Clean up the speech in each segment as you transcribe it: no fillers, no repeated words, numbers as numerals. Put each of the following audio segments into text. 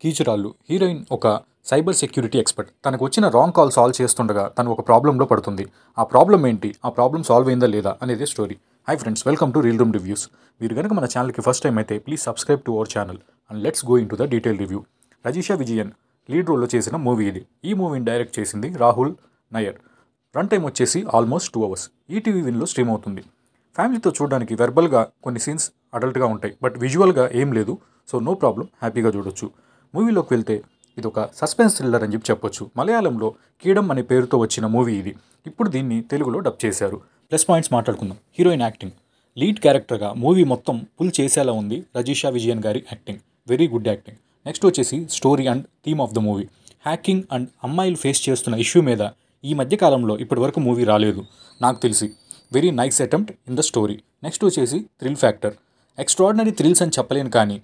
కీచురాళ్ళు heroine ఒక cyber security expert. తనకు వచ్చిన రాంగ్ కాల్ సాల్వ్ చేస్తుండగా తను ఒక ప్రాబ్లంలో పడుతుంది. ఆ ప్రాబ్లం ఏంటి, ఆ ప్రాబ్లం సాల్వ్ అయిందా లేదా అనేది story. Hi friends, welcome to reel room reviews. మీరు కనుక మన ఛానల్కి ఫస్ట్ టైం అయితే please subscribe to our channel and let's go in to the detail review. Rajisha Vijayan lead రోల్లో చేసిన మూవీ ఇది. ఈ మూవీని డైరెక్ట్ చేసింది రాహుల్ నయర్. రన్ టైం వచ్చేసి ఆల్మోస్ట్ 2 hours. ఈటీవీ విన్లో స్ట్రీమ్ అవుతుంది. ఫ్యామిలీతో చూడడానికి వెర్బల్గా కొన్ని సీన్స్ అడల్ట్గా ఉంటాయి, బట్ విజువల్గా ఏం లేదు. సో నో ప్రాబ్లం, హ్యాపీగా చూడొచ్చు. మూవీలోకి వెళ్తే ఇది ఒక సస్పెన్స్ థ్రిల్లర్ అని చెప్పొచ్చు. మలయాళంలో కీడం అనే పేరుతో వచ్చిన మూవీ ఇది. ఇప్పుడు దీన్ని తెలుగులో డబ్ చేశారు. ప్లస్ పాయింట్స్ మాట్లాడుకుందాం. హీరోయిన్ యాక్టింగ్, లీడ్ క్యారెక్టర్గా మూవీ మొత్తం పుల్ చేసేలా ఉంది రజిషా విజయన్ గారి acting. Very good acting. Next వచ్చేసి story and theme of the movie. Hacking and అమ్మాయిలు ఫేస్ చేస్తున్న ఇష్యూ మీద ఈ మధ్యకాలంలో ఇప్పటివరకు మూవీ రాలేదు నాకు తెలిసి. Very nice attempt in the story. Next వచ్చేసి థ్రిల్ ఫ్యాక్టర్. ఎక్స్ట్రాడినరీ థ్రిల్స్ అని చెప్పలేను, కానీ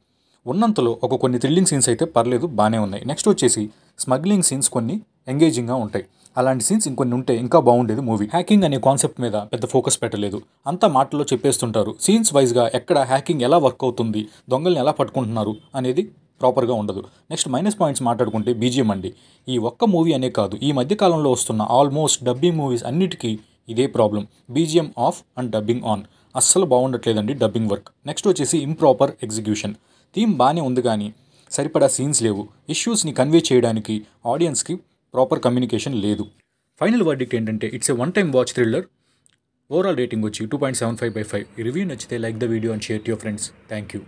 ఉన్నంతలో కొన్ని థ్రిల్లింగ్ సీన్స్ అయితే పర్లేదు, బాగానే ఉన్నాయి. నెక్స్ట్ వచ్చేసి స్మగ్లింగ్ సీన్స్ కొన్ని ఎంగేజింగ్గా ఉంటాయి. అలాంటి సీన్స్ ఇంకొన్ని ఉంటే ఇంకా బాగుండేది మూవీ. హ్యాకింగ్ అనే కాన్సెప్ట్ మీద పెద్ద ఫోకస్ పెట్టలేదు, అంతా మాటల్లో చెప్పేస్తుంటారు. సీన్స్ వైజ్గా ఎక్కడ హ్యాకింగ్ ఎలా వర్క్ అవుతుంది, దొంగల్ని ఎలా పట్టుకుంటున్నారు అనేది ప్రాపర్గా ఉండదు. నెక్స్ట్ మైనస్ పాయింట్స్ మాట్లాడుకుంటే బీజిఎం అండి. ఈ ఒక్క మూవీ అనే కాదు, ఈ మధ్యకాలంలో వస్తున్న ఆల్మోస్ట్ డబ్బింగ్ మూవీస్ అన్నిటికీ ఇదే problem. BGM of and dubbing on. అస్సలు బాగుండట్లేదండి డబ్బింగ్ వర్క్. నెక్స్ట్ వచ్చేసి ఇంప్రాపర్ ఎగ్జిక్యూషన్. థీమ్ బాగానే ఉంది, కానీ సరిపడా సీన్స్ లేవు. ఇష్యూస్ని కన్వే చేయడానికి ఆడియన్స్కి ప్రాపర్ కమ్యూనికేషన్ లేదు. ఫైనల్ వర్డిక్ట్ ఏంటంటే it's a one time watch thriller. Overall rating వచ్చి 2.75/5. ఈ రివ్యూ నచ్చితే like the video and share to your friends. Thank you.